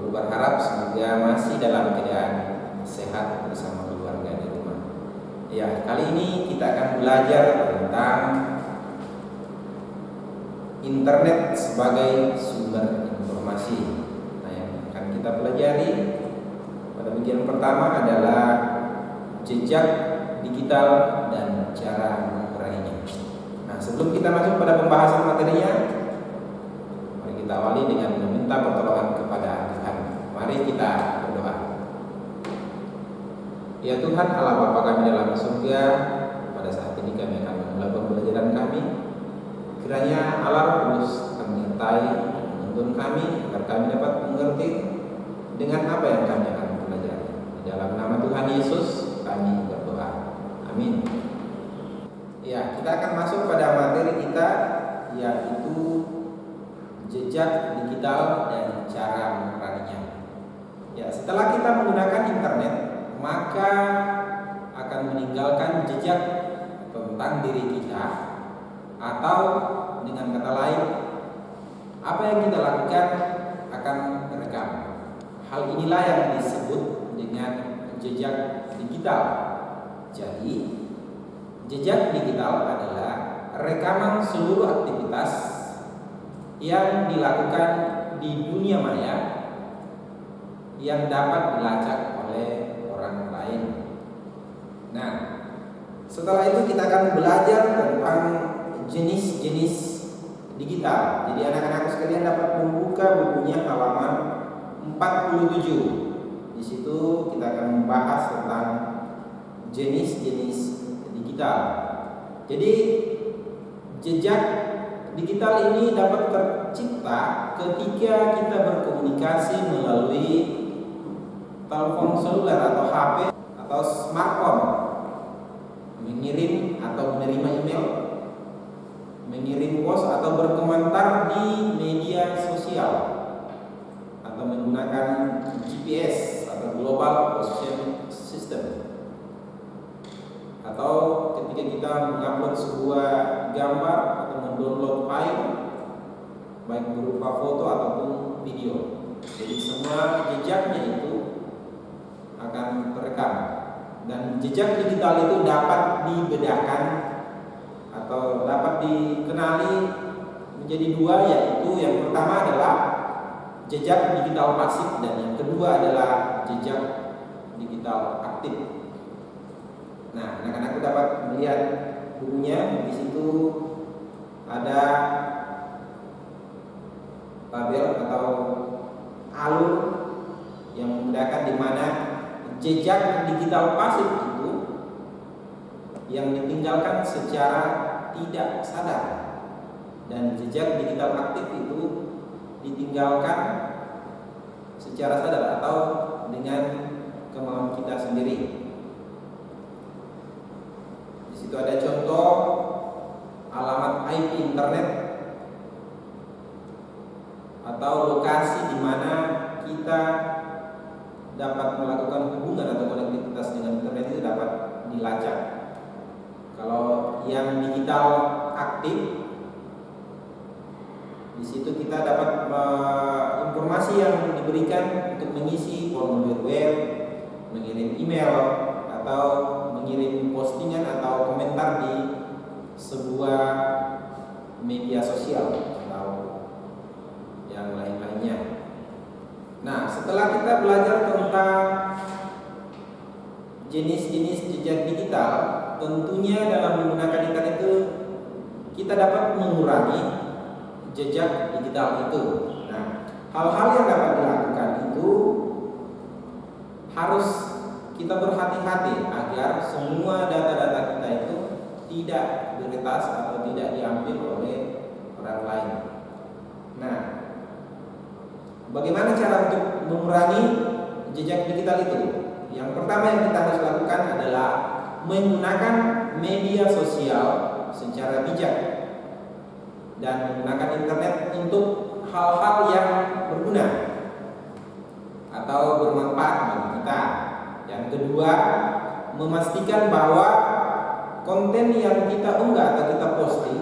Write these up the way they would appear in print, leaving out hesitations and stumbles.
berharap semoga masih dalam keadaan sehat bersama keluarga di rumah. Ya, kali ini kita akan belajar tentang internet sebagai sumber informasi. Nah, yang akan kita pelajari pada bagian pertama adalah jejak digital dan cara menguranginya. Nah, sebelum kita masuk pada pembahasan materinya, mari kita awali dengan meminta pertolongan kepada Tuhan. Mari kita berdoa. Ya Tuhan Allah Bapa kami dalam surga, pada saat ini kami akan memulai pembelajaran kami. Kiranya Allah terus menyertai dan menuntun kami agar kami dapat mengerti dengan apa yang kami akan pelajari. Di dalam nama Tuhan Yesus kami berdoa. Amin. Ya, kita akan masuk pada materi kita, yaitu jejak digital dan cara menguranginya. Ya, setelah kita menggunakan internet, maka akan meninggalkan jejak tentang diri kita, atau dengan kata lain, apa yang kita lakukan akan terekam. Hal inilah yang disebut dengan jejak digital. Jadi, jejak digital adalah rekaman seluruh aktivitas yang dilakukan di dunia maya yang dapat dilacak oleh orang lain. Nah, setelah itu kita akan belajar tentang jenis-jenis digital. Jadi anak-anak sekalian dapat membuka bukunya halaman 47. Di situ kita akan membahas tentang jenis-jenis digital. Jadi jejak digital ini dapat tercipta ketika kita berkomunikasi melalui telepon seluler atau HP atau smartphone, mengirim atau menerima email, mengirim pos atau berkomentar di media sosial, atau menggunakan GPS atau Global Position System, atau ketika kita mengupload sebuah gambar atau mendownload file baik berupa foto ataupun video. Jadi semua jejaknya itu akan terekam, dan jejak digital itu dapat dibedakan atau dapat dikenali menjadi dua, yaitu yang pertama adalah jejak digital pasif dan yang kedua adalah jejak digital aktif. Nah, anak-anak dapat melihat bukunya. Di situ ada tabel atau alur yang membedakan di mana jejak digital pasif itu yang ditinggalkan secara tidak sadar, dan jejak digital aktif itu ditinggalkan secara sadar atau dengan kemauan kita sendiri. Di situ ada contoh alamat IP internet atau lokasi di mana kita dapat melakukan hubungan atau konektivitas dengan internet itu dapat dilacak. Kalau yang digital aktif, di situ kita dapat informasi yang diberikan untuk mengisi formulir web, mengirim email, atau mengirim postingan atau komentar di sebuah media sosial atau yang lain-lainnya. Nah, setelah kita belajar tentang jenis-jenis jejak digital, tentunya dalam menggunakan internet itu kita dapat mengurangi jejak digital itu. Nah, hal-hal yang dapat dilakukan itu harus kita berhati-hati agar semua data-data kita itu tidak diretas atau tidak diambil oleh orang lain. Nah, bagaimana cara untuk mengurangi jejak digital itu? Yang pertama yang kita harus lakukan adalah menggunakan media sosial secara bijak dan menggunakan internet untuk hal-hal yang berguna atau bermanfaat bagi kita. Yang kedua, memastikan bahwa konten yang kita unggah atau kita posting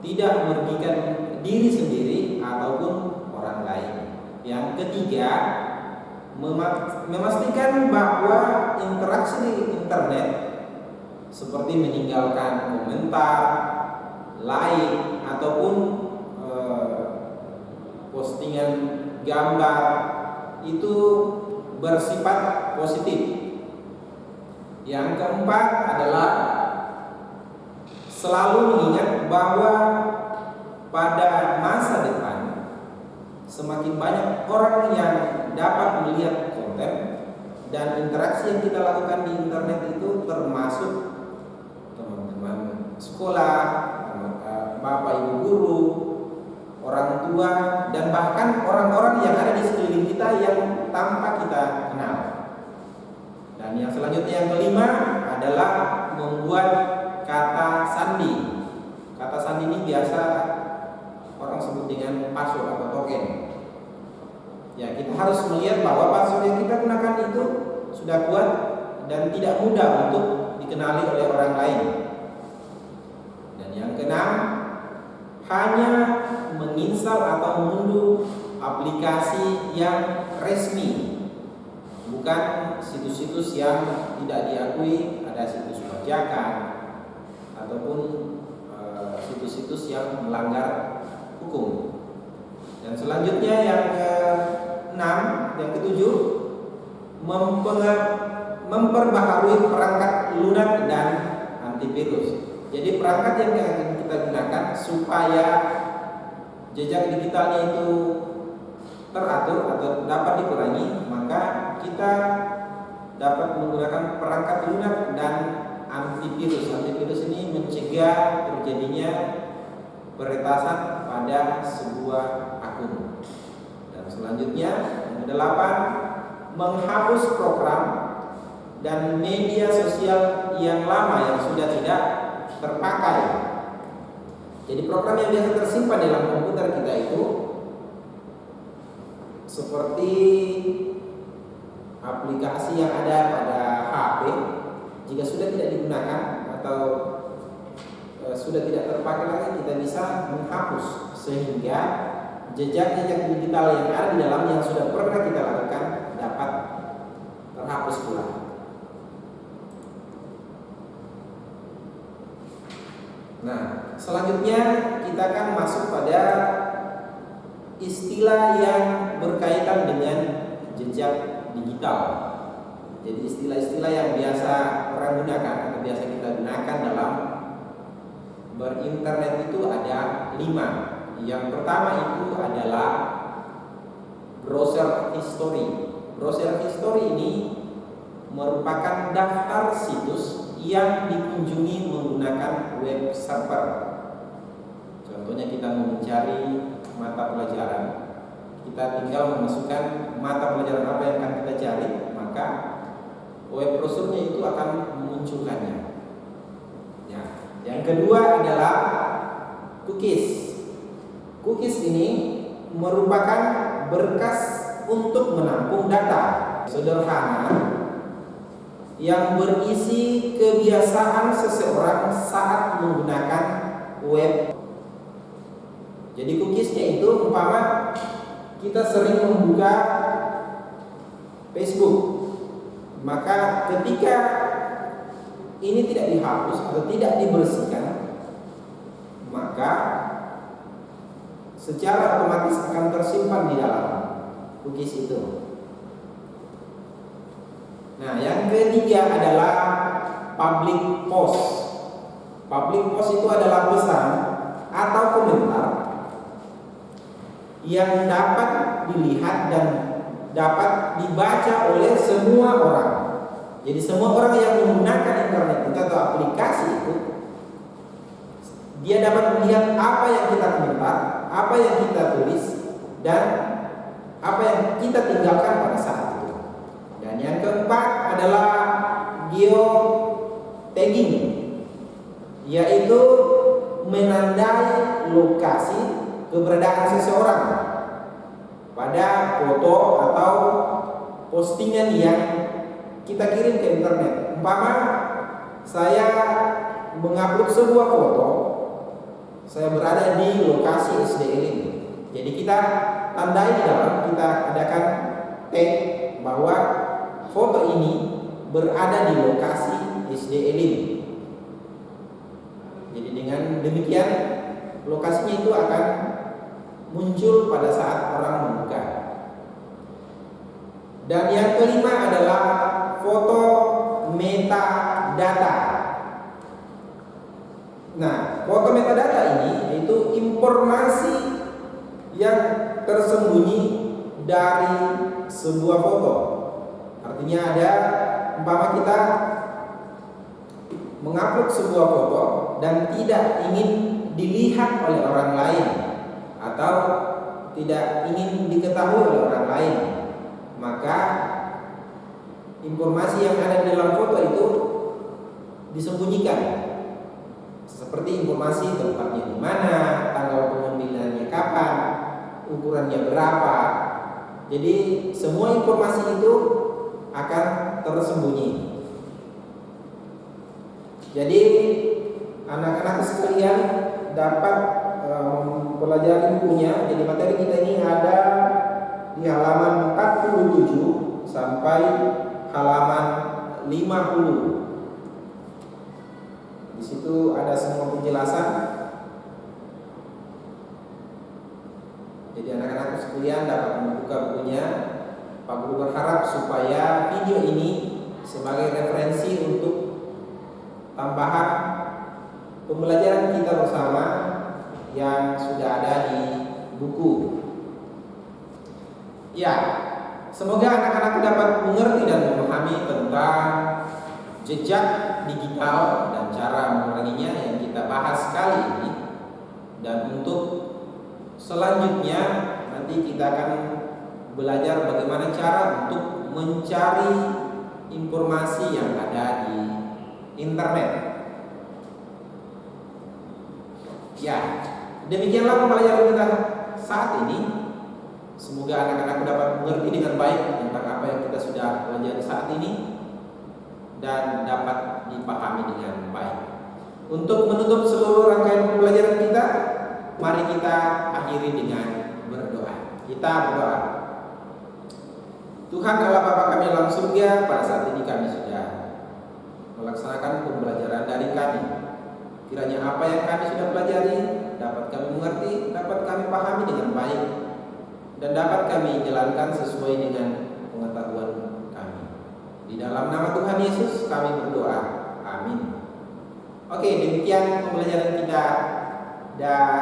tidak merugikan diri sendiri ataupun orang lain. Yang ketiga, memastikan bahwa interaksi di internet seperti meninggalkan komentar, like, ataupun postingan gambar itu bersifat positif. Yang keempat adalah selalu mengingat bahwa pada masa depan semakin banyak orang yang dapat melihat konten dan interaksi yang kita lakukan di internet itu termasuk teman-teman sekolah, bapak ibu guru, orang tua, dan bahkan orang-orang yang ada di sekeliling kita yang tanpa kita kenal. Dan yang selanjutnya, yang kelima adalah membuat kata sandi. Kata sandi ini biasa orang sebut dengan password atau token. Ya, kita harus melihat bahwa password yang kita gunakan itu sudah kuat dan tidak mudah untuk dikenali oleh orang lain. Dan yang keenam, hanya menginstal atau mengunduh aplikasi yang resmi, bukan situs-situs yang tidak diakui, ada situs bajakan ataupun situs-situs yang melanggar hukum. Dan selanjutnya yang keenam, yang ketujuh, memperbaharui perangkat lunak dan antivirus. Jadi perangkat yang akan kita gunakan supaya jejak digitalnya itu teratur atau dapat dikurangi, maka kita dapat menggunakan perangkat lunak dan antivirus. Antivirus ini mencegah terjadinya peretasan pada sebuah akun. Dan selanjutnya yang kedelapan, menghapus program dan media sosial yang lama yang sudah tidak terpakai. Jadi program yang biasa tersimpan dalam komputer kita itu seperti aplikasi yang ada pada HP, jika sudah tidak digunakan atau sudah tidak terpakai lagi, kita bisa menghapus sehingga jejak-jejak digital yang ada di dalam yang sudah pernah kita lakukan dapat terhapus pula. Nah, selanjutnya kita akan masuk pada istilah yang berkaitan dengan jejak digital. Jadi istilah-istilah yang biasa orang gunakan atau biasa kita gunakan dalam berinternet itu ada 5. Yang pertama itu adalah browser history. Browser history ini merupakan daftar situs yang dikunjungi menggunakan web server. Contohnya kita mau mencari mata pelajaran, kita tinggal memasukkan mata pelajaran apa yang akan kita cari, maka web browsernya itu akan memunculkannya. Ya. Yang kedua adalah cookies. Cookies ini merupakan berkas untuk menampung data sederhana yang berisi kebiasaan seseorang saat menggunakan web. Jadi cookiesnya itu umpama kita sering membuka Facebook, maka ketika ini tidak dihapus atau tidak dibersihkan, maka secara otomatis akan tersimpan di dalam cookies itu. Nah, yang ketiga adalah public post. Public post itu adalah pesan atau komentar yang dapat dilihat dan dapat dibaca oleh semua orang. Jadi semua orang yang menggunakan internet itu atau aplikasi itu, dia dapat melihat apa yang kita komentar, apa yang kita tulis, dan apa yang kita tinggalkan pada saat itu. Dan yang keempat adalah geotagging, yaitu menandai lokasi keberadaan seseorang pada foto atau postingan yang kita kirim ke internet. Umpama saya mengupload sebuah foto, saya berada di lokasi SDL ini. Jadi kita tandai di dalam, kita adakan tag bahwa foto ini berada di lokasi SD Elim. Jadi dengan demikian lokasinya itu akan muncul pada saat orang membuka. Dan yang kelima adalah foto metadata. Nah, foto metadata ini yaitu informasi yang tersembunyi dari sebuah foto. Artinya ada, umpama kita mengupload sebuah foto dan tidak ingin dilihat oleh orang lain atau tidak ingin diketahui oleh orang lain, maka informasi yang ada di dalam foto itu disembunyikan, seperti informasi tempatnya di mana, tanggal pengambilannya kapan, ukurannya berapa. Jadi semua informasi itu akan tersembunyi. Jadi anak-anak sekalian dapat mempelajari bukunya. Jadi materi kita ini ada di halaman 47 sampai halaman 50. Di situ ada semua penjelasan. Jadi anak-anak sekalian dapat membuka bukunya. Pak Guru berharap supaya video ini sebagai referensi untuk tambahan pembelajaran kita bersama yang sudah ada di buku. Ya, semoga anak-anak dapat mengerti dan memahami tentang jejak digital dan cara menguranginya yang kita bahas kali ini. Dan untuk selanjutnya nanti kita akan belajar bagaimana cara untuk mencari informasi yang ada di internet. Ya, demikianlah pembelajaran kita saat ini. Semoga anak-anak dapat mengerti dengan baik tentang apa yang kita sudah pelajari saat ini dan dapat dipahami dengan baik. Untuk menutup seluruh rangkaian pembelajaran kita, mari kita akhiri dengan berdoa. Kita berdoa. Tuhan Allah Bapa kami dalam surga, pada saat ini kami sudah melaksanakan pembelajaran dari kami. Kiranya apa yang kami sudah pelajari dapat kami mengerti, dapat kami pahami dengan baik, dan dapat kami jalankan sesuai dengan pengetahuan kami. Di dalam nama Tuhan Yesus kami berdoa. Amin. Oke, demikian pembelajaran kita. Dah.